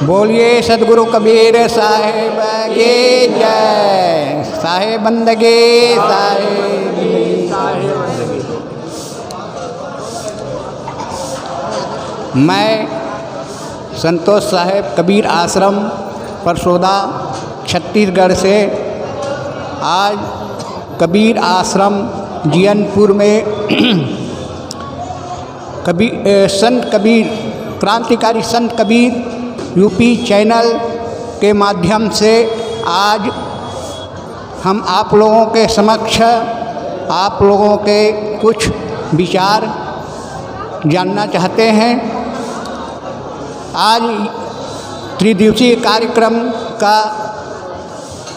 बोलिए सदगुरु कबीर साहेब की जय। साहेब बंदगी मैं संतोष साहेब कबीर आश्रम परसोदा छत्तीसगढ़ से आज कबीर आश्रम जियनपुर में संत कबीर क्रांतिकारी संत कबीर यूपी चैनल के माध्यम से आज हम आप लोगों के समक्ष आप लोगों के कुछ विचार जानना चाहते हैं। आज त्रिदिवसीय कार्यक्रम का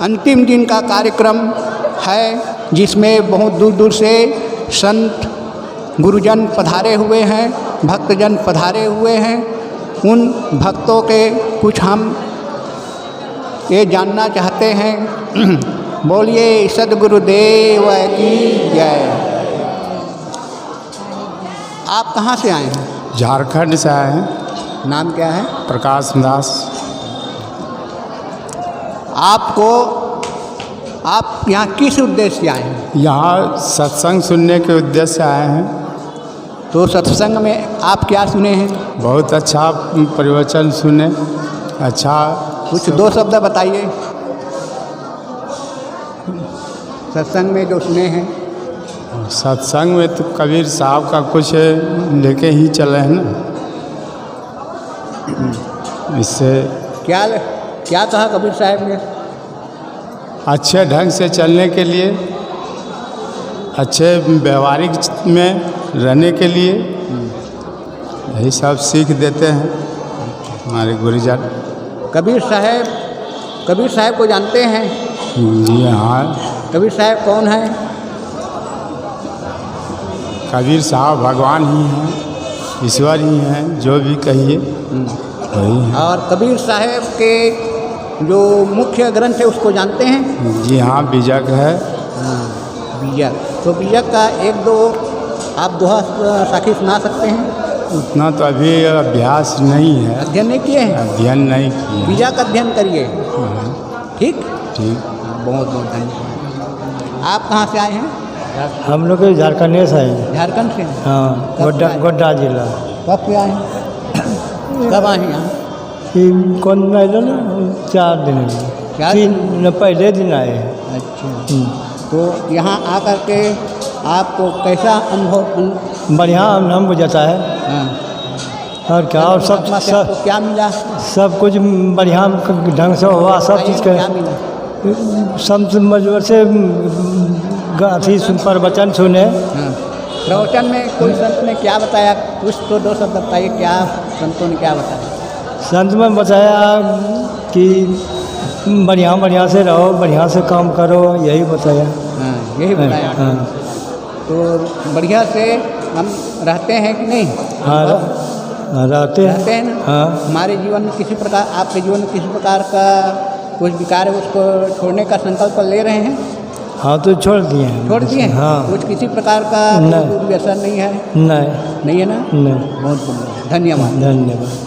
अंतिम दिन का कार्यक्रम है, जिसमें बहुत दूर दूर से संत गुरुजन पधारे हुए हैं, भक्तजन पधारे हुए हैं। उन भक्तों के कुछ हम ये जानना चाहते हैं। बोलिए सद्गुरुदेव की जय। आप कहाँ से आए हैं? झारखंड से आए हैं। नाम क्या है? प्रकाश दास। आप यहाँ किस उद्देश्य से आए हैं? यहाँ सत्संग सुनने के उद्देश्य से आए हैं। तो सत्संग में आप क्या सुने हैं? बहुत अच्छा प्रवचन सुने। अच्छा, कुछ दो शब्द बताइए सत्संग में जो सुने हैं। सत्संग में तो कबीर साहब का कुछ लेके ही चले हैं ना। इससे क्या कहा कबीर साहब ने? अच्छे ढंग से चलने के लिए, अच्छे व्यवहारिक में रहने के लिए यही सब सीख देते हैं हमारे गुरुजन। कबीर साहब को जानते हैं? जी हाँ। कबीर साहब कौन है? कबीर साहब भगवान ही हैं, ईश्वर ही हैं, जो भी कहिए वही है। और कबीर साहब के जो मुख्य ग्रंथ है उसको जानते हैं? जी हाँ, बीजक है। बीजक। तो बीजक का एक दो आप दोहा साखी सुना सकते हैं? उतना तो अभी अभ्यास नहीं है। अध्ययन नहीं किए हैं? अध्ययन नहीं किए। बीजक अध्ययन करिए। ठीक। बहुत बहुत धन्यवाद। आप कहाँ से आए हैं? हम लोग झारखंड से आए। झारखंड से? हाँ, गोड्डा जिला। कब से आए हैं? कब आए हैं यहाँ? कौन ना 4 दिन पहले दिन आए हैं। अच्छा। तो यहाँ आकर के आपको कैसा अनुभव? बढ़िया अनुभव हो जाता है। हाँ। और क्या, और सब क्या मिला? सब कुछ बढ़िया ढंग से हुआ। सब चीज़ क्या मिला? संत मजबूर से अथी प्रवचन सुने। हाँ। प्रवचन में कोई संत ने क्या बताया? कुछ तो दो शब्द बताइए, क्या संतों ने क्या बताया? संत में बताया कि बढ़िया से रहो, बढ़िया से काम करो, यही बताया। हाँ, यही बताया। हाँ। तो बढ़िया से हम रहते हैं कि नहीं? हाँ, रहते हैं ना। हाँ। हमारे जीवन में किसी प्रकार, आपके जीवन में किसी प्रकार का कुछ विकार है, उसको छोड़ने का संकल्प ले रहे हैं? हाँ, तो छोड़ दिए हैं। छोड़ दिए? हाँ। कुछ किसी प्रकार का व्यसन नहीं है? नहीं है ना? नहीं। बहुत धन्यवाद। धन्यवाद।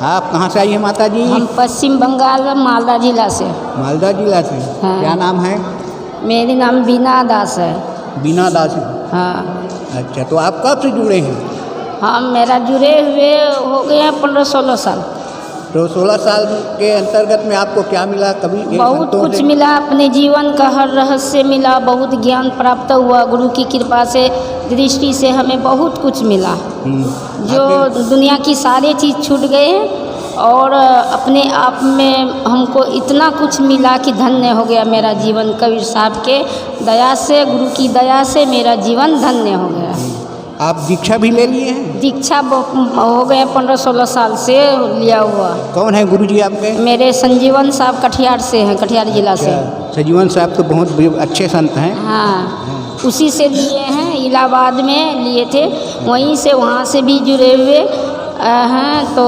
आप कहाँ से आई हैं माता जी? हम पश्चिम बंगाल मालदा जिला से। मालदा जिला से? हाँ। क्या नाम है? मेरी नाम बीना दास है। बीना दास? हाँ। अच्छा, तो आप कब से जुड़े हैं? हम मेरा जुड़े हुए हो गए हैं 15-16 साल। तो 16 साल के अंतर्गत में आपको क्या मिला? कभी बहुत कुछ मिला। अपने जीवन का हर रहस्य मिला, बहुत ज्ञान प्राप्त हुआ। गुरु की कृपा से, दृष्टि से हमें बहुत कुछ मिला। जो दुनिया की सारी चीज़ छूट गए हैं और अपने आप में हमको इतना कुछ मिला कि धन्य हो गया मेरा जीवन। कबीर साहब के दया से, गुरु की दया से मेरा जीवन धन्य हो गया। आप दीक्षा भी ले लिए हैं? दीक्षा हो गए 15-16 साल से लिया हुआ। कौन है गुरुजी आपके? मेरे संजीवन साहब कटिहार से हैं, कटिहार जिला से। संजीवन साहब तो बहुत अच्छे संत हैं। हाँ, उसी से लिए हैं। इलाहाबाद में लिए थे, वहीं से वहाँ से भी जुड़े हुए हैं। तो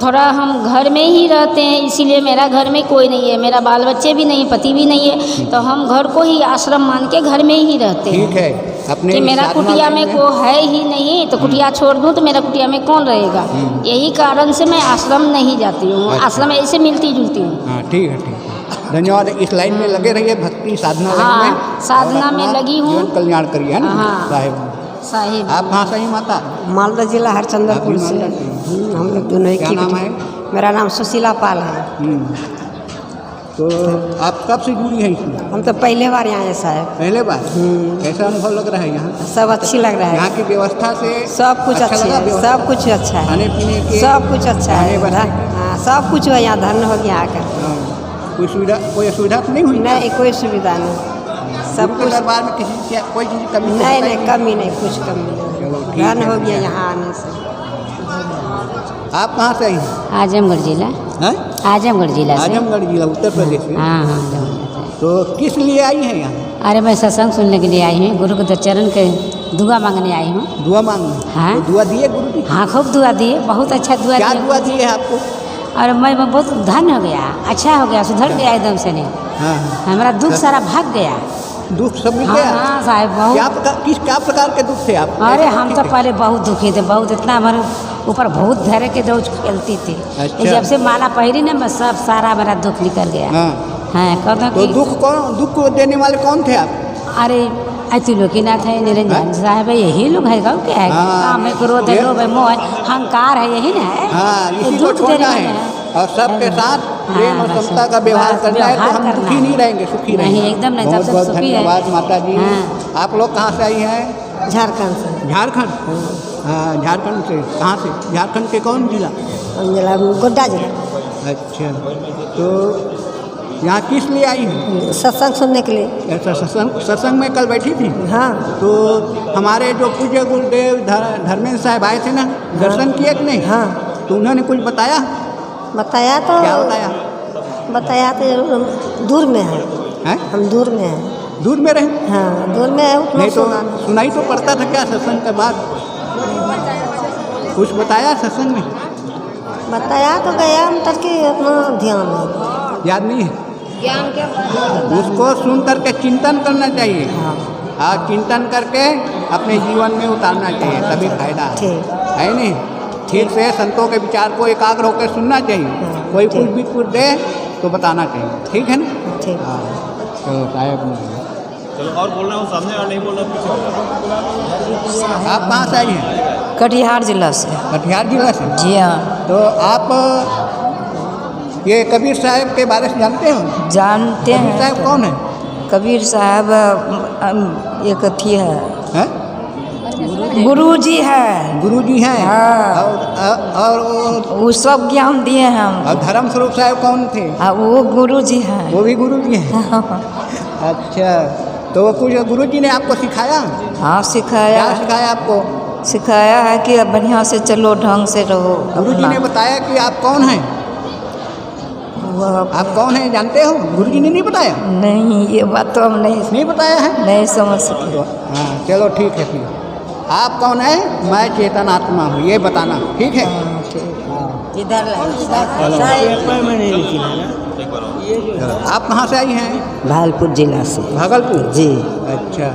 थोड़ा हम घर में ही रहते हैं, इसीलिए मेरा घर में कोई नहीं है, मेरा बाल बच्चे भी नहीं, पति भी नहीं है, तो हम घर को ही आश्रम मान के घर में ही रहते हैं। ठीक है। अपने कि मेरा साधना कुटिया में लाइन को है ही नहीं, तो कुटिया छोड़ दूँ तो मेरा कुटिया में कौन रहेगा। यही कारण से मैं आश्रम नहीं जाती हूँ। अच्छा। आश्रम ऐसे मिलती जुलती हूँ। हाँ ठीक है, ठीक है। धन्यवाद। इस लाइन में लगे रहिए, भक्ति साधना लाइन हाँ, में, साधना और में अपना लगी हूँ। जीवन कल्याण करिए, है ना हाँ। साहिब। आप कहाँ से हैं माता? मालदा जिला हरचंदरपुर आप भी से। मालदा से? हम लोग दोनों एक क्या ही नाम बेटे। है? मेरा नाम सुशीला पाल है। तो आप कब से जुड़ी हैं इसमें? हम तो पहले बार यहाँ आए साहब। पहले बार? कैसा अनुभव लग रहा है यहाँ? सब अच्छी लग रहा यहाँ है। की व्यवस्था से सब कुछ अच्छा अच्छा लगा है, व्यवस्था? सब कुछ अच्छा है, खाने पीने के, सब कुछ अच्छा रहने है। बसने के? हाँ, सब कुछ है यहाँ। धन्य हो गया आकर। हाँ। कोई सुविधा, कोई असुविधा तो नहीं हुई? नहीं, कोई सुविधा नहीं। सब गुरु के कुछ दरबार में किसी की कोई चीज़ की कमी नहीं, नहीं कमी नहीं, कुछ कमी चलो, नहीं। ठीक है। धन्य हो गया यहाँ आने से। आप कहाँ से आई हैं? आजमगढ़ जिला, हैं? आजमगढ़ जिला से। आजमगढ़ जिला, उत्तर प्रदेश से। हाँ हाँ, आजमगढ़ से। तो किस लिए आई हैं यहाँ? अरे मैं सत्संग सुनने के लिए आई हूँ, गुरु के चरण के दुआ मांगने आई हूँ। दुआ मांगने? हाँ। तो दुआ दिए गुरु जी? हाँ, खूब दुआ दिए, बहुत अच्छा दुआ क्या दिए। दुआ दिए आपको? और मैं बहुत धन्य हो गया, अच्छा हो गया, सुधर गया एकदम से। नहीं, हाँ। हमारा दुख सारा भाग गया। दुख सब मिल हाँ गया? हाँ साहब, क्या बहुत। प्रकार, क्या प्रकार के दुख थे आप? अरे कैसे हम दुखी तो थे? पहले बहुत दुखी थे, बहुत। इतना हमारे ऊपर बहुत धैर्य के रोज खेलती थी। अच्छा। जब से माला पहरी ना, मैं सब सारा मेरा दुख निकल गया। हाँ। हाँ, कहता तो कि दुख को देने वाले कौन थे आप? अरे अतुलोकीनाथ है, निरंजन साहब है, यही लोग है। गाँव क्या है? हाँ। काम है, क्रोध है, ये- लोभ है, मोह है, अहंकार है, यही ना है। हाँ, ये इसी को दुख छोड़ना देने है वाले हैं। और सबके साथ प्रेम और हाँ, समता का व्यवहार बस करना है, तो व्यवहार हम करना दुखी है। नहीं रहेंगे, सुखी नहीं, रहेंगे। एकदम नहीं, बहुत सबसे बहुत सुखी है। धन्यवाद माता जी। हाँ। आप लोग कहाँ से आई हैं? झारखंड से। झारखंड? हाँ, झारखंड से। कहाँ से? झारखंड के कौन जिला? जिला गोड्डा जिला। अच्छा, तो यहाँ किस लिए आई हैं? सत्संग सुनने के लिए। ऐसा सत्संग में कल बैठी थी? हाँ। तो हमारे जो पूज्य गुरुदेव धर्मेंद्र साहब आए थे ना, दर्शन किए कि नहीं? हाँ। तो उन्होंने कुछ बताया? बताया तो। क्या बताया? बताया तो जरूर। हम दूर में हैं। हैं? हम दूर में हैं। दूर में रहे? हाँ, दूर में है, उतना नहीं तो सुना नहीं। सुनाई तो पड़ता था क्या सत्संग के बाद? कुछ बताया सत्संग में? बताया तो गया, मतलब कि उतना ध्यान नहीं। याद नहीं है? उसको सुन करके चिंतन करना चाहिए। हाँ। और चिंतन करके अपने जीवन में उतारना चाहिए, तभी फायदा है। ठीक। है नहीं? ठीक से संतों के विचार को एकाग्र होकर सुनना चाहिए। हाँ, कोई ठीक। कुछ भी कुछ दे तो बताना चाहिए, ठीक है ना? ठीक। हाँ, चलो साहब। चलो, और बोलना हो सामने और नहीं बोलना पीछे। आप कहाँ से आई हैं? कटिहार जिला से। कटिहार जिला से? जी हाँ। तो आप ये कबीर साहब के बारे में जानते हो? जानते कबीर हैं। साहब कौन है? कबीर साहब एक अथी है, हैं? गुरु जी है। गुरु जी हैं? हाँ। और वो सब ज्ञान दिए हैं हम। और धर्म स्वरूप साहब कौन थे? वो गुरु जी हैं। वो भी गुरु जी हैं? अच्छा, तो वो कुछ गुरु जी ने आपको सिखाया? हाँ, सिखाया। क्या सिखाया आपको? सिखाया है कि अब बढ़िया से चलो, ढंग से रहो। गुरु जी ने बताया कि आप कौन हैं? आप कौन हैं जानते हो? गुरु जी ने नहीं बताया? नहीं, ये बात तो हम नहीं बताया है? नहीं समझ सके। तो हाँ, चलो ठीक है। फिर आप कौन है? मैं चेतन आत्मा हूँ, ये बताना, ठीक है? इधर आप कहाँ से आई हैं? भागलपुर जिला से। भागलपुर? जी। अच्छा,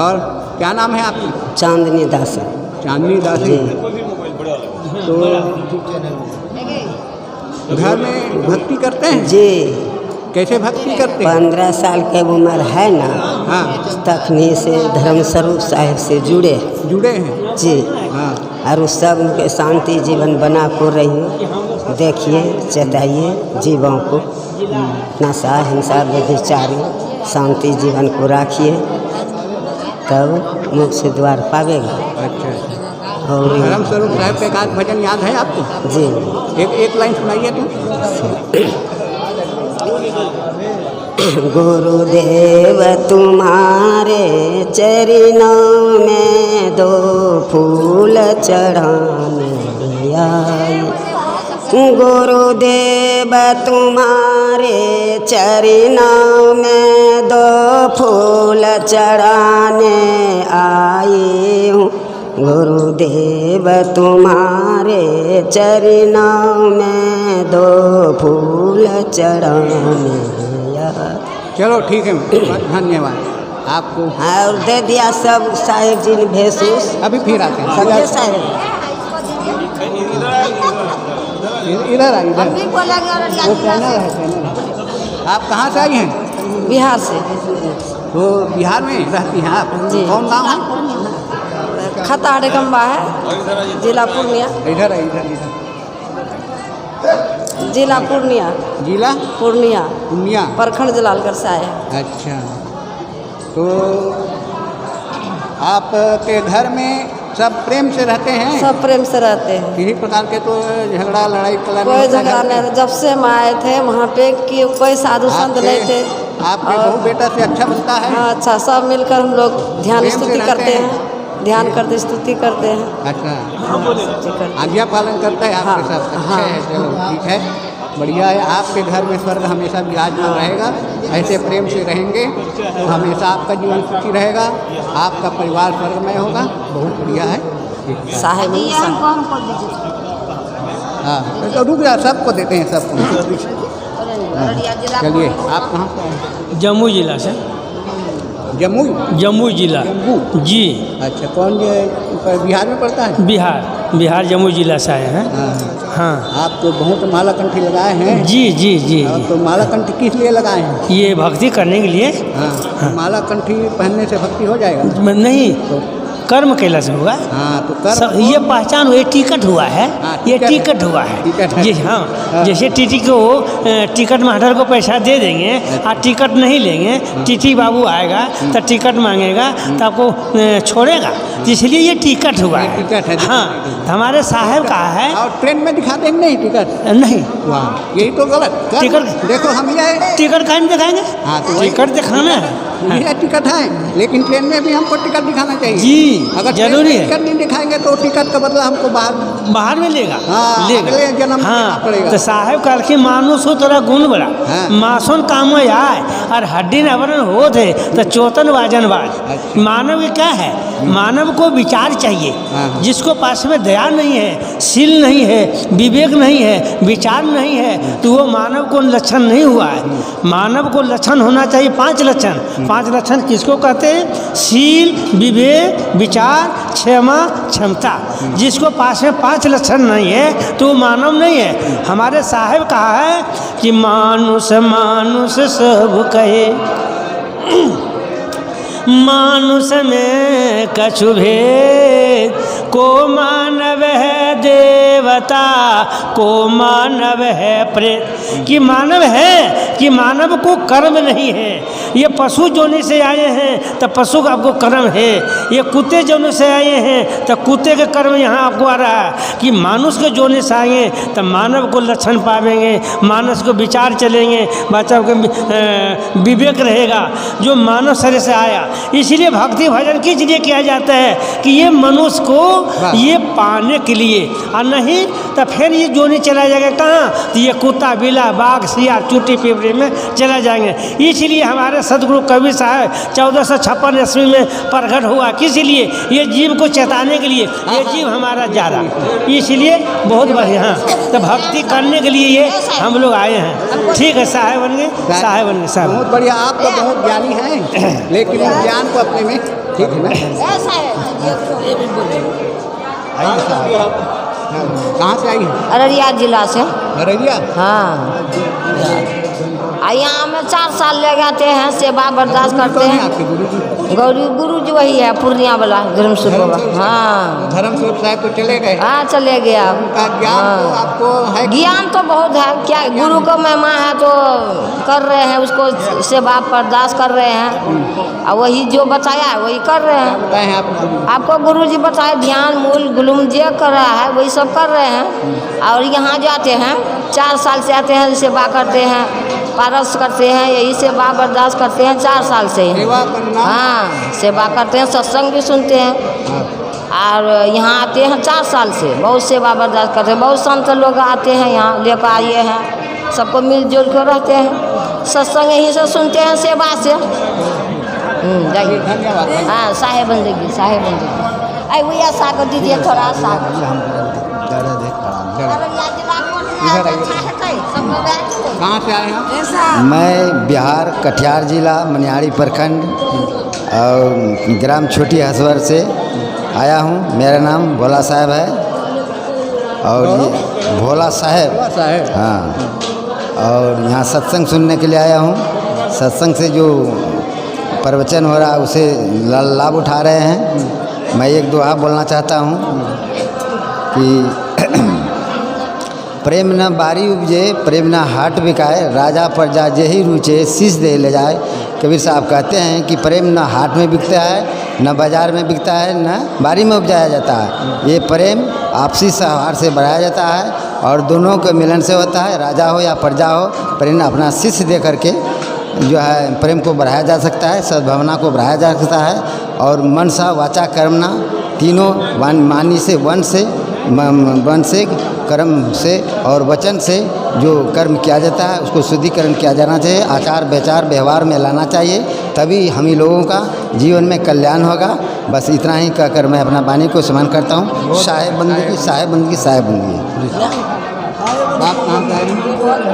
और क्या नाम है आपकी? चांदनी दास। चांदनी दासी। जी। तो घर में भक्ति करते हैं? जी। कैसे भक्ति करते हैं? 15 साल के उम्र है ना, हाँ। तखनी से धर्म स्वरूप साहिब से जुड़े हैं? जी। हाँ। और उस सब के शांति जीवन बना को रहिए, देखिए, चटाइए जीवों को, नशा हिंसा व्यभिचारी शांति जीवन को राखिए, तब मोक्ष द्वार पावेगा। अच्छा, और धर्म स्वरूप साहब का एक आध भजन याद है आपको? जी। एक लाइन सुनाइए तो। गुरुदेव तुम्हारे चरणों में 2 फूल चढ़ाने आई। गुरुदेव तुम्हारे चरणों में 2 फूल चढ़ाने आई हूँ। गुरुदेव तुम्हारे चरणों में 2 फूल चढ़ाने। चलो ठीक है, धन्यवाद। आपको हाँ, और दे दिया सब साहेब जी ने भेसूस अभी फिर आते हैं सबके साहेब इधर आइए इधर वो कहना है। आप कहाँ से आई हैं? बिहार से तो बिहार में रहती हैं आप? जी। कौन गाँव है? खता रेगम्बा है, जिला पूर्णिया। इधर है इधर इधर जिला पूर्णिया, जिला पूर्णिया पूर्णिया। प्रखंड जलालगढ़ से आए हैं। अच्छा, तो आपके घर में सब प्रेम से रहते हैं? सब प्रेम से रहते हैं, किसी प्रकार के तो झगड़ा लड़ाई कला कोई झगड़ा नहीं। जब से हम आए थे वहाँ पे कि कोई साधु संत नहीं थे। आपके बहू बेटा से अच्छा बनता है? हाँ, अच्छा, सब मिलकर हम लोग ध्यान प्रेम से स्तुति रहते करते हैं। हैं, ध्यान करते स्तुति करते हैं। अच्छा, आज्ञा पालन करता है आपके हाँ, साथ? अच्छा हाँ। है, चलो ठीक है, बढ़िया है। आपके घर में स्वर्ग हमेशा विराजमान रहेगा, ऐसे प्रेम से रहेंगे तो हमेशा आपका जीवन सुखी रहेगा, आपका परिवार स्वर्गमय होगा। बहुत बढ़िया है। साहेब हाँ, तो रुक जा, सबको देते हैं सबको। चलिए, आप कहाँ से आए? जम्मू जिला से। जम्मू? जम्मू जिला जम्मू जी। अच्छा, कौन ये बिहार में पड़ता है? बिहार जम्मू जिला से आए हैं। हाँ, हाँ आप तो बहुत माला कंठी लगाए हैं। जी जी जी हाँ, तो माला कंठी किस लिए लगाए हैं? ये भक्ति करने के लिए। हाँ, माला कंठी पहनने से भक्ति हो जाएगा? नहीं, तो कर्म कैला से होगा। हाँ, तो कर्म ये पहचान हुई, टिकट हुआ है। हाँ, ये टिकट टिकट हुआ है। टिकट है। जी हाँ, जैसे टीटी को टिकट मास्टर को पैसा दे देंगे और टिकट नहीं लेंगे, टीटी बाबू आएगा तो टिकट मांगेगा तो आपको छोड़ेगा, तो इसलिए ये टिकट हुआ ये है। टिकट है। हाँ, तो हमारे साहब कहा है। और ट्रेन में दिखाते हैं नहीं टिकट? नहीं, वाह, यही तो गलत। टिकट देखो, हम ये टिकट कहीं दिखाएंगे। हाँ, तो वही- टिकट दिखाना है। ये टिकट है, लेकिन ट्रेन में भी हमको टिकट दिखाना चाहिए। जी, अगर जरूरी है। टिकट नहीं दिखाएंगे तो टिकट का बदला हमको बाहर में लेगा। हाँ, अगले जन्म में देना पड़ेगा। तो साहेब कल की मानुष हो तोरा गुण बड़ा। हाँ। मासून काम आए और हड्डी नवरण हो थे तो चौतन वाजन बाज। अच्छा। मानव ये क्या है? मानव को विचार चाहिए। हाँ। जिसको पास में दया नहीं है, शील नहीं है, विवेक नहीं है, विचार नहीं है, तो वो मानव को लक्षण नहीं हुआ है। मानव को लक्षण होना चाहिए 5 लक्षण। 5 लक्षण किसको कहते हैं? शील, विवेक, विचार, क्षमा, क्षमता। जिसको पास में 5 लक्षण नहीं है तो वो मानव नहीं है। हमारे साहेब कहा है कि मानुष मानुष सब कहे, मानुष में कछु भेद, को मानव है देवता, को मानव है प्रेत। कि मानव है कि मानव को कर्म नहीं है। ये पशु जोनि से आए हैं तो पशु का आपको कर्म है। ये कुत्ते जोनि से आए हैं तो कुत्ते के कर्म यहाँ आपको आ रहा है। कि मानुष के जोनि से आए तो मानव को लक्षण पावेंगे, मानस को विचार चलेंगे, बच्चा के विवेक रहेगा जो मानव शरीर से आया। इसलिए भक्ति भजन किस लिए किया जाता है? कि ये मनुष्य को ये पाने के लिए, और नहीं तो फिर ये जोनी चला जाएगा कहाँ? तो ये कुत्ता, बिल्ला, बाघ, सियार, चूटी पिपरी में चला जाएंगे। इसलिए हमारे सदगुरु कबीर साहब 1456 ईस्वी में प्रकट हुआ। किस लिए? ये जीव को चेताने के लिए। ये जीव हमारा जा रहा, इसलिए बहुत बढ़िया। तो भक्ति करने के लिए ये हम लोग आए हैं। ठीक है, साहेब बन गए, साहेब बन गए, साहेब। बहुत बढ़िया। आप तो बहुत ज्ञानी हैं, लेकिन इस ज्ञान को अपने में, ठीक है ना? आइए साहब, कहाँ से आई हैं? अररिया जिला से। अररिया? हाँ, यहाँ में 4 साल ले जाते हैं, सेवा बर्दाश्त करते कौन है हैं। आपके गुरु जी? गुरु जी वही है, पूर्णिया वाला धर्मस्वरूप बाबा। हाँ धर्मस्वरूप साहब तो चले गए। हाँ, चले गया। उनका ज्ञान तो आपको है? ज्ञान तो बहुत है। क्या गुरु को महिमा है तो कर रहे हैं, उसको सेवा बर्दाश्त कर रहे हैं, और वही जो बताया है वही कर रहे हैं। बताए हैं आप? आपको गुरु जी बताए ध्यान मूल गुलुम जे कर रहा है वही सब कर रहे हैं। और यहाँ जाते हैं 4 साल से आते हैं, सेवा करते हैं, पारस करते हैं, यही सेवा बर्दाश्त करते हैं 4 साल से ही। सेवा करना? हाँ, सेवा करते हैं, सत्संग भी सुनते हैं। और यहाँ आते हैं 4 साल से, बहुत सेवा बर्दाश्त करते हैं। बहुत संत लोग आते हैं यहाँ, लेकर आए हैं, सबको मिलजुल कर रहते हैं, सत्संग यहीं से सुनते हैं, सेवा से। जाइए। धन्यवाद। हाँ, साहेब बंदेगी, साहेब बंदेगी। आई भैया सागर दीजिए थोड़ा सा। कहाँ से आए हैं? मैं बिहार कटिहार जिला मनिहारी प्रखंड और ग्राम छोटी हसवर से आया हूँ। मेरा नाम भोला साहब है और ये भोला साहब हाँ। और यहाँ सत्संग सुनने के लिए आया हूँ। सत्संग से जो प्रवचन हो रहा है उसे लाभ उठा रहे हैं। मैं एक दुआ बोलना चाहता हूँ कि प्रेम न बारी उपजे, प्रेम न हाट बिकाए, राजा प्रजा जेहि रुचे, शीश दे ले जाए। कबीर साहब कहते हैं कि प्रेम न हाट में बिकता है, न बाज़ार में बिकता है, न बारी में उपजाया जाता है। ये प्रेम आपसी सौहार्द से बढ़ाया जाता है और दोनों के मिलन से होता है। राजा हो या प्रजा हो, प्रेम अपना शिष्य दे करके जो है प्रेम को बढ़ाया जा सकता है, सद्भावना को बढ़ाया जा सकता है। और मनसा वाचा कर्मणा तीनों वाणी से वन से कर्म से और वचन से जो कर्म किया जाता है उसको शुद्धिकरण किया जाना चाहिए। आचार विचार व्यवहार में लाना चाहिए, तभी हम ही लोगों का जीवन में कल्याण होगा। बस इतना ही कहकर मैं अपना वाणी को सम्मान करता हूँ। साहेब बंदगी साहेब बंदगी साहेब बंदगी।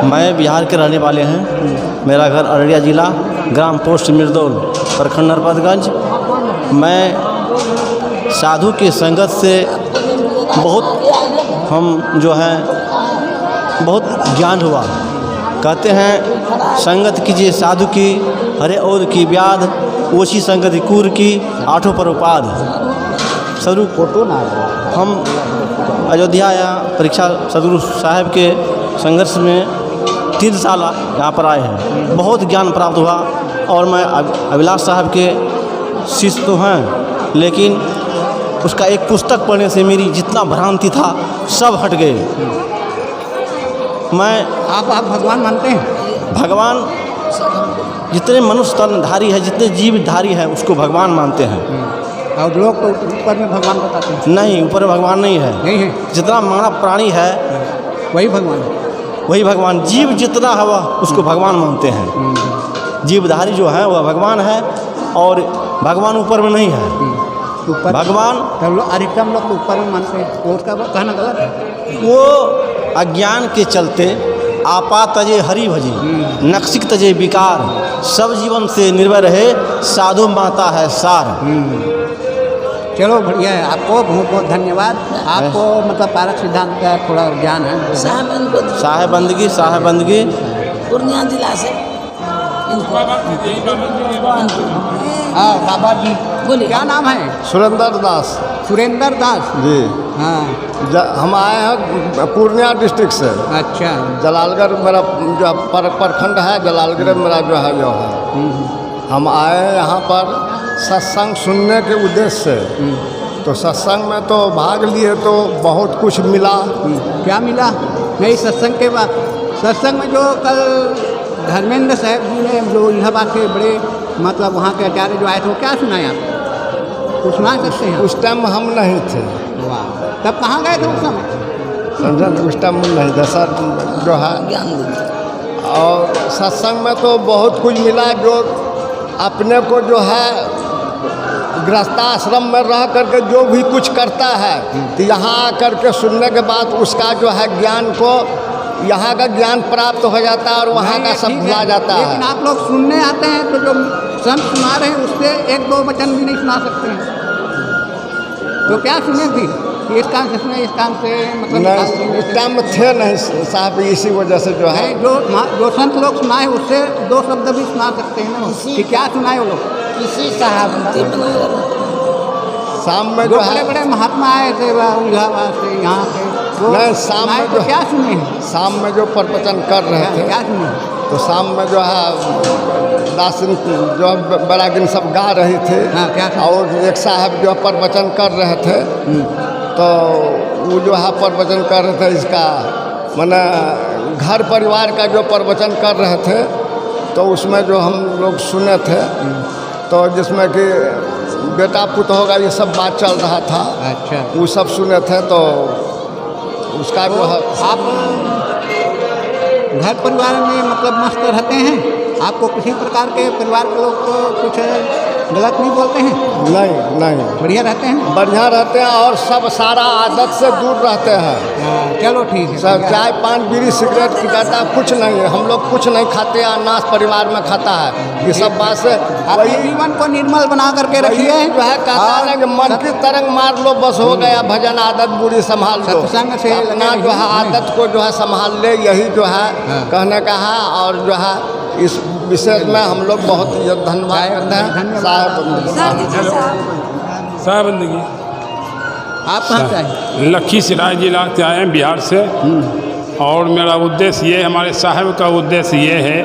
मैं बिहार के रहने वाले हैं। मेरा घर अररिया जिला, ग्राम पोस्ट मिर्दौल, प्रखंड नरपतगंज। मैं साधु की संगत से बहुत हम जो है बहुत ज्ञान हुआ। कहते हैं संगत कीजिए साधु की, हरे ओद की व्याध, ओछी संगत कूर की, आठों पर उपाद। स्वरूप फोटो ना हम अयोध्या या परीक्षा सदगुरु साहब के संघर्ष में 3 साल यहाँ पर आए हैं। बहुत ज्ञान प्राप्त हुआ और मैं अभिलाष साहब के शिष्य तो हैं, लेकिन उसका एक पुस्तक पढ़ने से मेरी जितना भ्रांति था सब हट गए। मैं आप भगवान मानते हैं? भगवान जितने मनुष्य तनधारी है, जितने जीवधारी है उसको भगवान मानते हैं। और लोग तो ऊपर में भगवान बताते हैं। नहीं, ऊपर में भगवान नहीं है। नहीं है? जितना मानव प्राणी है वही भगवान है। वही भगवान। जीव जितना है वह उसको भगवान मानते हैं। जीवधारी जो है वह भगवान है और भगवान ऊपर में नहीं है। ऊपर भगवान अधिकतम लोग ऊपर में मानते हैं, तो उसका कहना गलत है। वो अज्ञान के चलते आपा तजे हरि भजी, नक्सिक तजे विकार, सब जीवन से निर्भय रहे, साधु माता है सार। चलो बढ़िया है। आपको बहुत बहुत धन्यवाद। आपको मतलब पारक सिद्धांत का थोड़ा ज्ञान है। साहेब बंदगी पूर्णिया जिला से। हाँ बाबा जी बोलिए, क्या नाम है? सुरेंद्र दास। सुरेंद्र दास जी हाँ। हम आए हैं पूर्णिया डिस्ट्रिक्ट से। अच्छा। जलालगढ़ मेरा जो प्रखंड है, जलालगढ़ मेरा जो है हम आए हैं यहाँ पर सत्संग सुनने के उद्देश्य से। तो सत्संग में तो भाग लिए तो बहुत कुछ मिला। क्या मिला? नहीं, सत्संग के बाद सत्संग में जो कल धर्मेंद्र साहब जी ने जो इलाहाबाद के बड़े मतलब वहाँ के आचार्य जो आए थे, वो क्या सुनाया? कुछ सुना सकते हैं? उस टाइम हम नहीं थे। वाह, तब कहाँ गए थे उस समय? समझे, उस टाइम नहीं था सर जो है। और सत्संग में तो बहुत कुछ मिला, जो अपने को जो है गृहस्थाश्रम में रह करके जो भी कुछ करता है तो यहाँ आकर के सुनने के बाद उसका जो है ज्ञान को, यहाँ का ज्ञान प्राप्त हो जाता है और वहाँ का सब भुला जाता है। लेकिन आप लोग सुनने आते हैं तो जो संत सुना रहे हैं उससे 1-2 वचन भी नहीं सुना सकते हैं, तो क्या सुने थी? इस काम से सुने, इस काम से मतलब नहीं, उस टाइम में थे नहीं साहब, इसी वजह से जो है जो संत लोग सुनाए उससे 2 शब्द भी सुना सकते हैं ना कि क्या सुनाए वो लोग। किसी साहब शाम में जो बड़े बड़े महात्मा आए थे इलाहाबाद से यहाँ से, नहीं शाम में तो क्या सुने हैं? शाम में जो प्रवचन कर रहे थे क्या सुने? तो शाम में जो है दासिन जो बरागिन सब गा रही थे। हाँ, क्या और एक साहब जो प्रवचन कर रहे थे तो वो जो है प्रवचन कर रहे थे इसका माने घर परिवार का जो प्रवचन कर रहे थे, तो उसमें जो हम लोग सुने थे तो जिसमें कि बेटा पुत होगा ये सब बात चल रहा था। अच्छा। वो सब सुने थे तो उसका जो है। आप घर परिवार में मतलब मस्त रहते हैं? आपको किसी प्रकार के परिवार के लोग तो कुछ गलत नहीं बोलते हैं? नहीं, बढ़िया रहते हैं? बढ़िया रहते हैं और सब सारा आदत से दूर रहते हैं। चलो ठीक है। सब चाय पान बीड़ी सिगरेट पिटाता कुछ नहीं है। हम लोग कुछ नहीं खाते, अनाज परिवार में खाता है। ये सब बात से अपने जीवन को निर्मल बना करके रखिए। जो है कहता है ना कि मन की तरंग मार लो बस हो गया, भजन आदत बुरी संभाल लो, सत्संग से अपना जो है आदत को जो है संभाल ले, यही जो है कहने का है। और जो है इस विषय में हम लोग बहुत धन्यवाद करते हैं साहब बंदगी। आप कहाँ से आए? लखीसराय जिला से आए हैं, बिहार से। और मेरा उद्देश्य ये, हमारे साहब का उद्देश्य ये है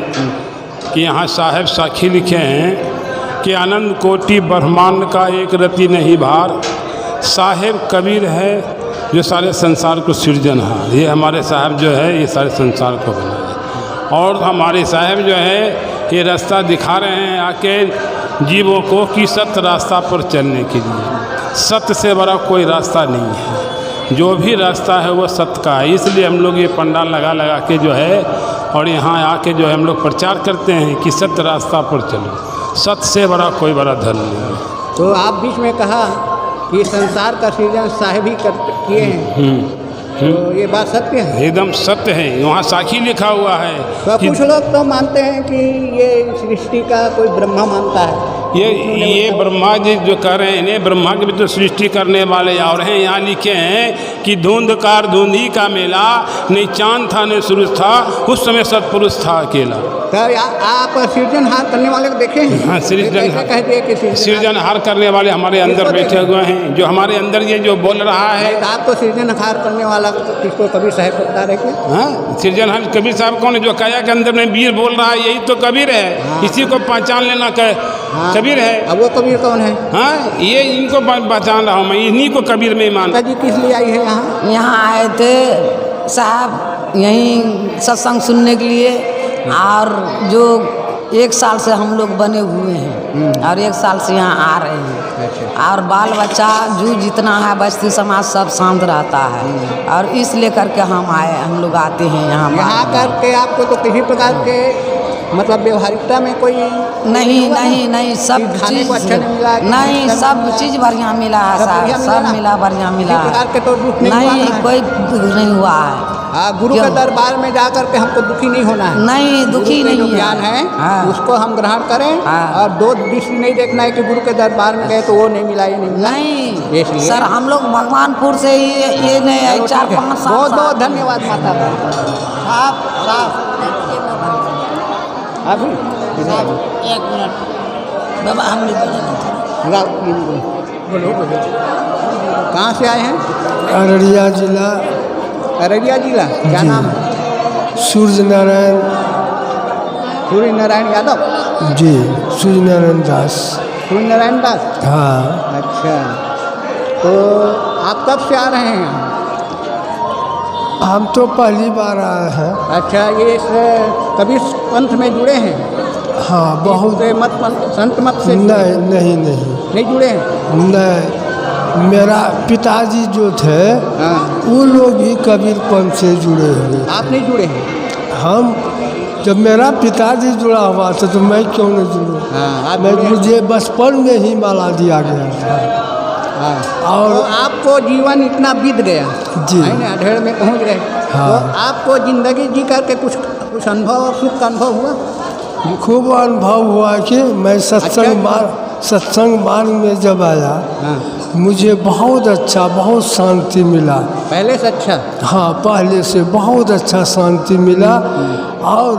कि यहाँ साहब साखी लिखे हैं कि आनंद कोटि ब्रह्मांड का एक रति नहीं भार, साहेब कबीर है जो सारे संसार को सृजनहार। ये हमारे साहब जो है ये सारे संसार को बनाए। और हमारे साहब जो है ये रास्ता दिखा रहे हैं आके जीवों को कि सत्य रास्ता पर चलने के लिए। सत्य से बड़ा कोई रास्ता नहीं है, जो भी रास्ता है वो सत्य का है। इसलिए हम लोग ये पंडाल लगा के जो है और यहाँ आके जो है हम लोग प्रचार करते हैं कि सत्य रास्ता पर चलो, सत्य से बड़ा कोई बड़ा धर्म नहीं है। तो आप बीच में कहा कि संसार का सृजन साहेब ही किए हैं, तो ये बात सत्य है? एकदम सत्य है। वहाँ साखी लिखा हुआ है। तो कुछ लोग तो मानते हैं कि ये सृष्टि का कोई ब्रह्मा मानता है। ये ब्रह्मा जी जो कह रहे हैं, इन्हें ब्रह्मा के भी तो सृष्टि करने वाले और हैं। यहाँ लिखे हैं कि धुंधकार धुंधी का मेला, नहीं चांद था नहीं सूरज था, उस समय सत्पुरुष था अकेला। तो आप सृजनहार करने वाले को देखे हैं? हाँ, सृजनहार करने वाले हमारे अंदर बैठे हुए हैं। जो हमारे अंदर ये जो बोल रहा है, तो आप तो सृजनहार करने वाला किसको कबीर साहब को बता रहे थे? हाँ, सृजनहार कबीर साहब कौन है? जो काया के अंदर में वीर बोल रहा है, यही तो कबीर है। इसी को पहचान लेना कबीर है। अब वो कबीर कौन है? हाँ, ये इनको पहचान रहा हूँ मैं, इन्हीं को कबीर में मान। जी किस लिए आई है यहाँ? यहाँ आए थे साहब यहीं सत्संग सुनने के लिए, और जो 1 साल से हम लोग बने हुए हैं और 1 साल से यहाँ आ रहे हैं। और बाल बच्चा जो जितना है बस्ती समाज सब शांत रहता है, और इस लेकर के हम लोग आते हैं यहाँ करके। आपको तो किसी प्रकार के मतलब व्यवहारिकता में कोई नहीं सब चीज अच्छा नहीं मिला? नहीं, सब चीज बढ़िया मिला है साहब, सब मिला बढ़िया मिला है। नहीं, कोई दुख नहीं हुआ है। गुरु के दरबार में जा कर के हमको दुखी नहीं होना है। नहीं, दुखी नहीं है। ज्ञान है उसको हम ग्रहण करें, और दो दृष्टि नहीं देखना है कि गुरु के दरबार में गए तो वो नहीं मिला, ये नहीं मिला। नहीं सर, हम लोग भगवानपुर से ही ये नहीं 4-5 साल। बहुत बहुत धन्यवाद माता का। अभी 1 मिनट बाबा, हम कहाँ से आए हैं? अररिया जिला। अररिया जिला, क्या नाम है? सूर्य नारायण यादव जी। सूर्य नारायण दास। सूर्य नारायण दास, हाँ। अच्छा, तो आप कब से आ रहे हैं? हम तो पहली बार आए हैं। अच्छा, ये कबीर पंथ में जुड़े हैं? हाँ, बहुत। संत मत से? नहीं जुड़े हैं? नहीं, मेरा पिताजी जो थे वो लोग भी कबीर पंथ से जुड़े हुए। आप नहीं जुड़े हैं? हम जब मेरा पिताजी जुड़ा हुआ था तो मैं क्यों नहीं जुड़ूँ? मुझे बचपन में ही माला दिया गया था। और तो आपको जीवन इतना बीत गया जी, अधेड़ में पहुंच गए। तो आपको जिंदगी जी करके कुछ अनुभव, सुख का अनुभव हुआ? खूब अनुभव हुआ कि मैं सत्संग मार्ग में जब आया, मुझे बहुत अच्छा, बहुत शांति मिला। पहले से अच्छा? हाँ, पहले से बहुत अच्छा शांति मिला। और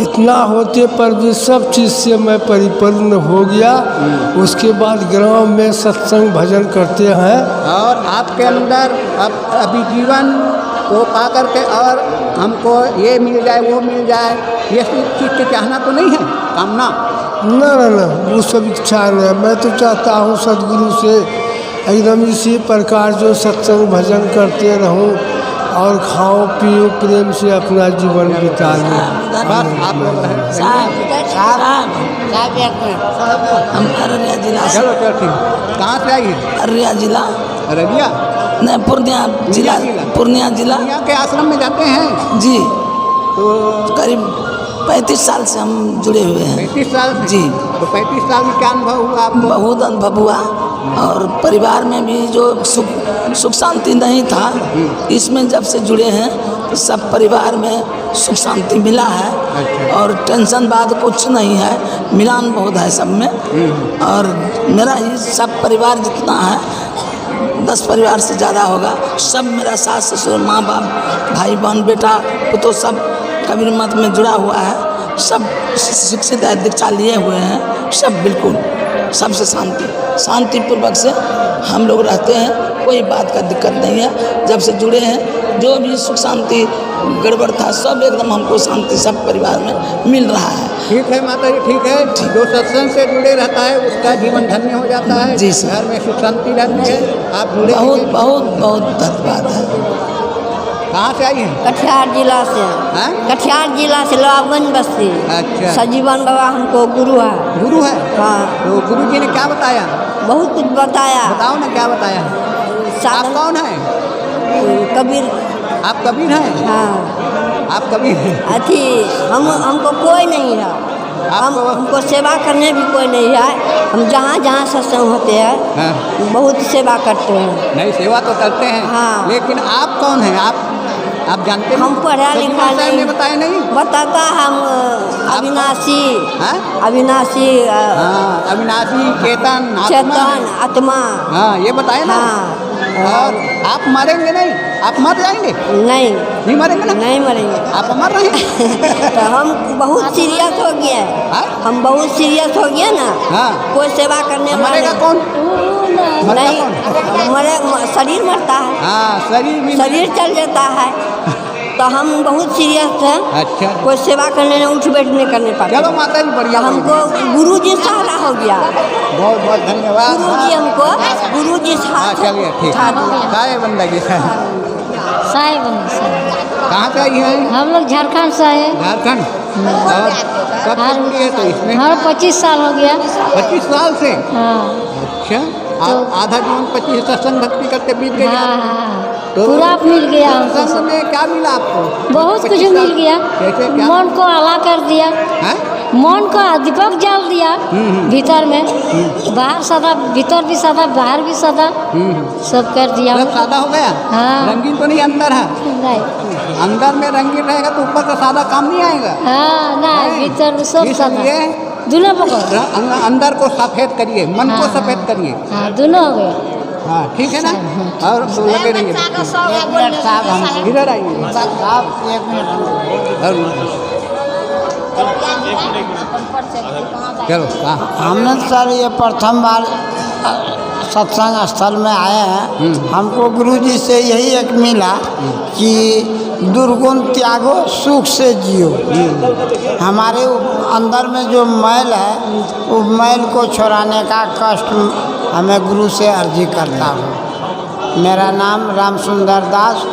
इतना होते पर भी सब चीज़ से मैं परिपूर्ण हो गया। उसके बाद ग्राम में सत्संग भजन करते हैं। और आपके अंदर अब अभी जीवन को पा करके और हमको ये मिल जाए वो मिल जाए, ये चीज़ के चाहना तो नहीं है, कामना? ना, वो सब इच्छा नहीं। मैं तो चाहता हूँ सदगुरु से एकदम इसी प्रकार जो सत्संग भजन करते रहूँ और खाओ पियो प्रेम से अपना जीवन बिता लें। हम अररिया जिला से। चलो ठीक। कहाँ से आई है? अररिया जिला। अररिया नहीं, पूर्णिया जिला। पूर्णिया जिला के आश्रम में जाते हैं जी। तो करीब 35 साल से हम जुड़े हुए हैं। 35 साल से? जी। तो 35 साल में क्या अनुभव हुआ आपको? बहुत अनुभव हुआ और परिवार में भी जो सुख शांति नहीं था, इसमें जब से जुड़े हैं तो सब परिवार में सुख शांति मिला है। और टेंशन बाद कुछ नहीं है, मिलान बहुत है सब में। और मेरा ही सब परिवार जितना है 10 परिवार से ज़्यादा होगा, सब मेरा सास ससुर माँ बाप भाई बहन बेटा तो सब कबीर मत में जुड़ा हुआ है। सब शिक्षित है, दीक्षा लिए हुए हैं, सब बिल्कुल सबसे शांतिपूर्वक से हम लोग रहते हैं, कोई बात का दिक्कत नहीं है। जब से जुड़े हैं जो भी सुख शांति गड़बड़ था सब एकदम हमको शांति सब परिवार में मिल रहा है। ठीक है माता जी, ठीक है। जो सत्संग से जुड़े रहता है उसका जीवन धन्य हो जाता है। जी सर। घर में सुख शांति रहती है। आप जुड़े बहुत बहुत बहुत धन्यवाद है। कहाँ से आई हैं? कटिहार जिला से। हैं? कटिहार जिला से लाभगंज बस्ती। अच्छा। सजीवन बाबा हमको गुरु है। गुरु है? हाँ। तो गुरु जी ने क्या बताया? बहुत कुछ बताया। बताओ ना क्या बताया। आप कौन हैं? कबीर। आप कबीर हैं? हाँ। आप कबीर हैं? अथी हमको कोई नहीं है। हमको सेवा करने भी कोई नहीं है। हम जहाँ जहाँ सत्संग होते हैं हाँ। बहुत सेवा करते हैं। नहीं, सेवा तो करते हैं। हाँ। लेकिन आप कौन हैं? आप जानते हम पढ़ा लिखा नहीं। ने बताया नहीं? बताता हम अविनाशी। हाँ? अविनाशी। हाँ, अविनाशी, चेतन आत्मा। हाँ, ये बताए ना। हाँ। और आप मरेंगे नहीं? आप मर जाएंगे? नहीं मरेंगे ना? नहीं मरेंगे। आप अमर रहेंगे। तो हम बहुत सीरियस हो गया है। हाँ? हम बहुत सीरियस हो गया ना। हाँ। कोई सेवा करने वाला मरेगा कौन? नहीं, मरे शरीर मरता है। हाँ, शरीर चल जाता है। तो हम बहुत सीरियस हैं। अच्छा। कोई सेवा करने न उठ बैठ नहीं करने पाते। चलो माता जी बढ़िया। हमको गुरु जी सहारा हो गया। बहुत बहुत धन्यवाद। गुरु जी हाँ, चलिए ठीक है। काय बंदा जी साई बंदी। कहाँ से आई हैं? हम लोग झारखंड से आए। झारखंड। और कब से जुड़ी है तो इसमें? हर 25 साल हो गया। 25 साल से? हाँ। अच्छा। आधा जीवन 25 सत्संग भक्ति करते बीत गया। हाँ। तो पूरा मिल गया हमको। सत्संग में क्या मिला आपको? बहुत कुछ मिल गया। कैसे क्या? मन को आला कर दिया। हैं? मन का दीपक जल दिया भीतर में। बाहर सादा, भीतर भी सादा, बाहर भी सादा, सब कर दिया। सब सादा हो गया? हाँ। रंगीन तो नहीं अंदर है? नहीं। अंदर में रंगीन रहेगा तो ऊपर का सादा काम नहीं आएगा। हाँ नहीं, भीतर में सब सादा। दोनों पकड़। अंदर को सफेद करिए, मन को सफेद करिए। हाँ, दोनों हो गया। हाँ, ठीक है ना। और लगे रहिए। इधर आइए। चलो। हमने सर ये प्रथम बार सत्संग स्थल में आए हैं। हमको गुरुजी से यही एक मिला कि दुर्गुण त्यागो सुख से जियो। हमारे अंदर में जो मैल है वो मैल को छुड़ाने का कष्ट हमें गुरु से अर्जी करता हूँ। मेरा नाम राम सुंदर दास,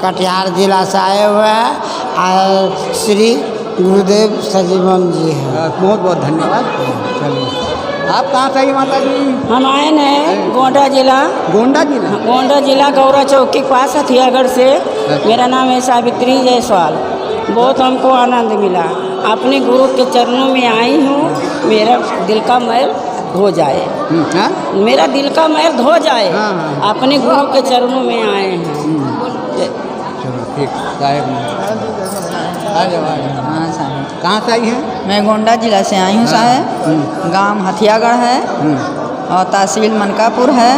कटिहार जिला से आए हुए हैं। श्री गुरुदेव सजीवन जी हैं। बहुत बहुत धन्यवाद। चलिए, आप कहाँ से आई माता जी? हम आए हैं गोंडा जिला। गोंडा जिला? गोंडा जिला गौरा चौक के पास हथियागढ़ से। मेरा नाम है सावित्री जायसवाल। बहुत हमको आनंद मिला। अपने गुरु के चरणों में आई हूँ, मेरा दिल का मैल धो जाए। मेरा दिल का मैल धो जाए। अपने गुरु के चरणों में आए हैं। चलो ठीक। कहाँ से आई हैं? मैं गोंडा जिला से आई हूँ साहब। गांव हथियागढ़ है और तहसील मनकापुर है।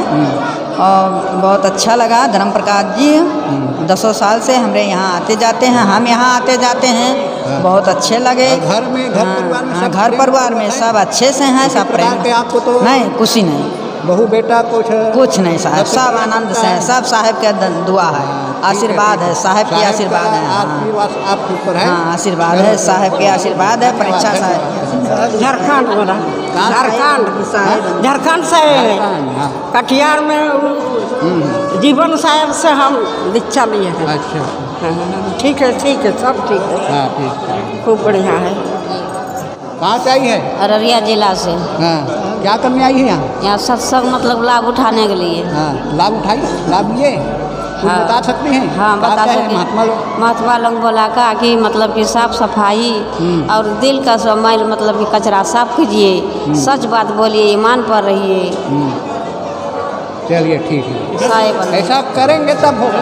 और बहुत अच्छा लगा। धर्म प्रकाश जी 10 साल से हमारे यहाँ आते जाते हैं, हम यहाँ आते जाते हैं। बहुत अच्छे लगे। घर में घर परिवार में सब अच्छे से हैं। सब प्रेम आपको तो नहीं, कुछ ही नहीं। बहू बेटा कुछ नहीं साहब, सब आनंद से हैं। सब साहब के दुआ है, आशीर्वाद है, साहब के आशीर्वाद है। आपके ऊपर है। हाँ, आशीर्वाद है, साहब के आशीर्वाद है। परीक्षा साहब झारखंड बोला। झारखंड से कटिहार में जीवन साहब से हम दीक्षा लिए हैं। अच्छा। ठीक है, ठीक है, सब ठीक है। हाँ, ठीक। खूब बढ़िया है। कहाँ से आई है? अररिया जिला से। हाँ। क्या करने आई है यहाँ? यहाँ सत्संग मतलब लाभ उठाने के लिए। हाँ, लाभ उठाई, लाभ लिए। कुछ बता सकती हैं? हाँ, क्या बता क्या है सकते महात्मा लोग? महात्मा लोग बोला का कि मतलब कि साफ सफाई और दिल का मैल मतलब कि कचरा साफ कीजिए, सच बात बोलिए, ईमान पर रहिए। चलिए ठीक है, साहेब ऐसा करेंगे तब होगा।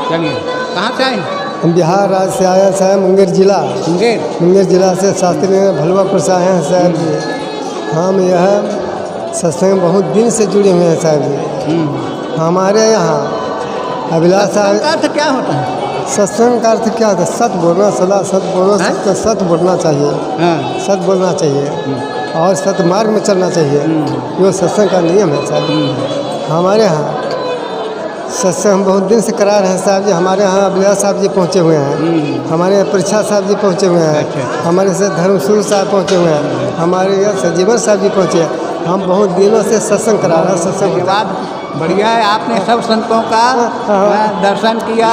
चलिए, कहाँ से आए? हम बिहार राज्य से आए हैं साहब, मुंगेर जिला। मुंगेर जिला से शास्त्री नगर भलुआपुर से आए हैं साहब जी। हम यह सत्संग बहुत दिन से जुड़े हुए हैं साहब जी। हमारे यहाँ अभिलाष साहब का अर्थ क्या होता है? सत्संग का अर्थ क्या होता है? सत बोलना, सदा सत बोलना, सबको सत बोलना चाहिए, सत बोलना चाहिए और सत मार्ग में चलना चाहिए। जो सत्संग का नियम है साहब। हमारे यहाँ सत्संग हम बहुत दिन से करा रहे हैं साहब जी। हमारे यहाँ अभिलाष साहब जी पहुँचे हुए हैं, हमारे यहाँ परीक्षा साहब जी पहुँचे हुए हैं, हमारे से धर्मसूर साहब पहुँचे हुए हैं, हमारे यहाँ सजीवन साहब जी पहुँचे हैं। हम बहुत दिनों से सत्संग करा रहे हैं। सत्संग के बाद बढ़िया है, आपने सब संतों का दर्शन किया।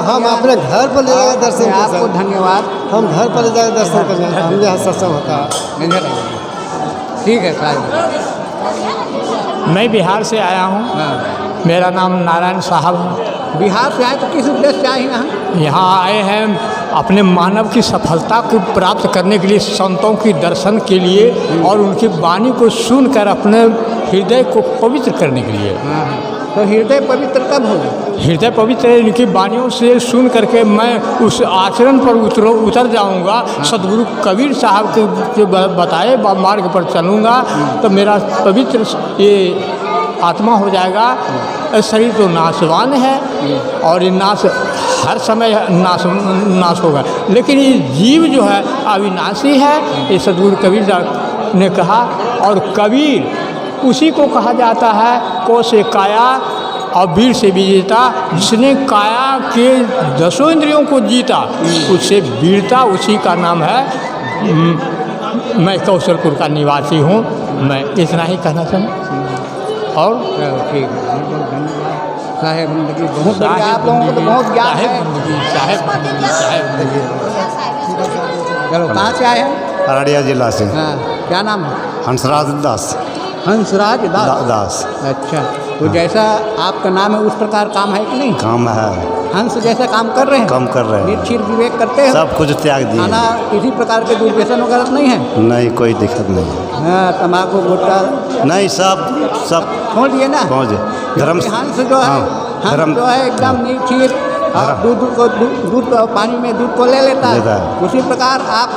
हम अपने घर पर ले जाकर दर्शन किया। आपको धन्यवाद। हम घर पर ले जाकर दर्शन करते हैं, हम यहाँ सत्संग होता है। ठीक है साहब। मैं बिहार से आया हूँ, मेरा नाम नारायण साहब है। बिहार से आए तो किस उद्देश्य से आए यहाँ? यहाँ आए हैं अपने मानव की सफलता को प्राप्त करने के लिए, संतों की दर्शन के लिए और उनकी वाणी को सुनकर अपने हृदय को पवित्र करने के लिए। तो हृदय पवित्र कब होगा? हृदय पवित्र इनकी वाणियों से सुन करके मैं उस आचरण पर उतर जाऊंगा। सदगुरु कबीर साहब के बताए मार्ग पर चलूँगा तो मेरा पवित्र ये आत्मा हो जाएगा। शरीर तो नाशवान है और ये नाश हर समय नाश होगा, लेकिन ये जीव जो है अविनाशी है, ये सदगुरु कबीर साहब ने कहा। और कबीर उसी को कहा जाता है को से काया और वीर से विजेता। जिसने काया के 10 इंद्रियों को जीता उससे वीरता, उसी का नाम है। मैं कौशलपुर का निवासी हूँ। मैं इतना ही कहना चाहूँ। और ठीक है, साहेब जिंदगी बहुत बढ़िया। आप लोगों को तो बहुत ज्ञान है। चलो, कहाँ से आए हैं? अररिया जिला से। हाँ, क्या नाम है? हंसराज दास। हंसराज दास। अच्छा, तो जैसा आपका नाम है उस प्रकार काम है कि नहीं? काम है। हंस जैसा काम कर रहे हैं? काम कर रहे हैं। निर्क्षीर विवेक करते हैं? सब कुछ त्याग दिए। खाना किसी प्रकार के दुर्व्यसन वगैरह नहीं है? नहीं, कोई दिक्कत नहीं। हाँ, तम्बाकू गुटखा नहीं, सब छोड़ दिए ना? पहुँच धर्म। हंस जो है, हंस जो है एकदम निर्क्षीर, दूध पानी में दूध को ले लेता है। उसी प्रकार आप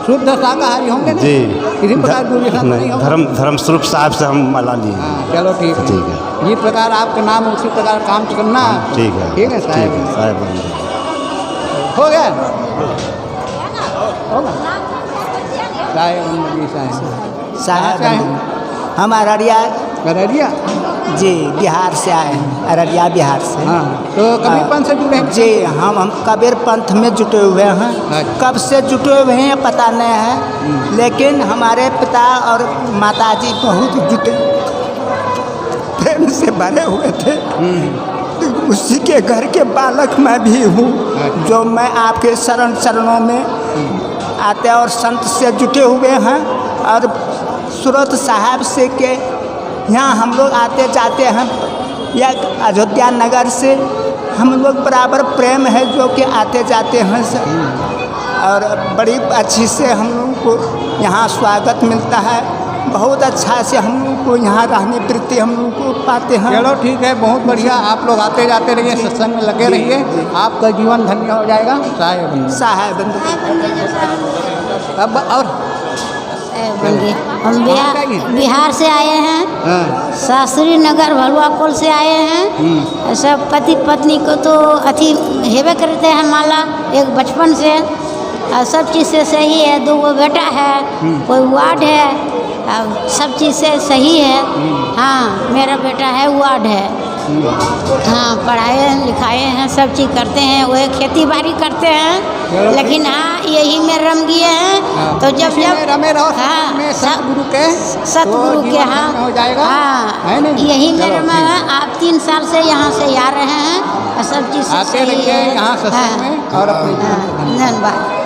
शुद्ध शाकाहारी होंगे ना? जी। किसी प्रकार दुर्व्यसन नहीं होगा? धर्म स्वरूप साहब से हम मला लिए। चलो ठीक है, ठीक है। जिस प्रकार आपका नाम उसी प्रकार काम करना। ठीक है, ठीक है साहब। साहब हो गया, होगा साहब। हम अररिया जी बिहार से आए हैं, अररिया बिहार से। हाँ, तो कबीर पंथ से जुड़े हैं? जी, हम कबीर पंथ में जुटे हुए हैं। कब से जुटे हुए हैं पता नहीं है, लेकिन हमारे पिता और माताजी बहुत जुटे प्रेम से बड़े हुए थे। उसी के घर के बालक मैं भी हूँ, जो मैं आपके चरणों में आते और संत से जुटे हुए हैं। और सूरत साहब से के यहाँ हम लोग आते जाते हैं, या अयोध्या नगर से हम लोग बराबर प्रेम है जो कि आते जाते हैं। और बड़ी अच्छी से हम लोगों को यहाँ स्वागत मिलता है। बहुत अच्छा से हम लोग को यहाँ रहने प्रति हम लोग को पाते हैं। चलो ठीक है, बहुत बढ़िया। आप लोग आते जाते रहिए, सत्संग में लगे रहिए, आपका जीवन धन्य हो जाएगा। साहेब अब और हम बिहार से आए हैं, शास्त्री नगर भलुआपुर से आए हैं। सब पति पत्नी को तो अति हेबे करते हैं माला, एक बचपन से। सब चीज़ से सही है। 2 बेटा है, कोई वार्ड है, सब चीज़ से सही है। हाँ, मेरा बेटा है, वार्ड है। हाँ, पढ़ाए लिखाए हैं, सब चीज़ करते हैं। वह खेती बाड़ी करते हैं, लेकिन हाँ यही में रम गए हैं। तो जब रमे रहो, हाँ, सतगुरु के हाँ हो जाएगा। हाँ, यही में रमा है। आप 3 साल से यहाँ से आ रहे हैं, सब चीज़ आते रहिए यहाँ सत्संग में और अपने धन्यवाद।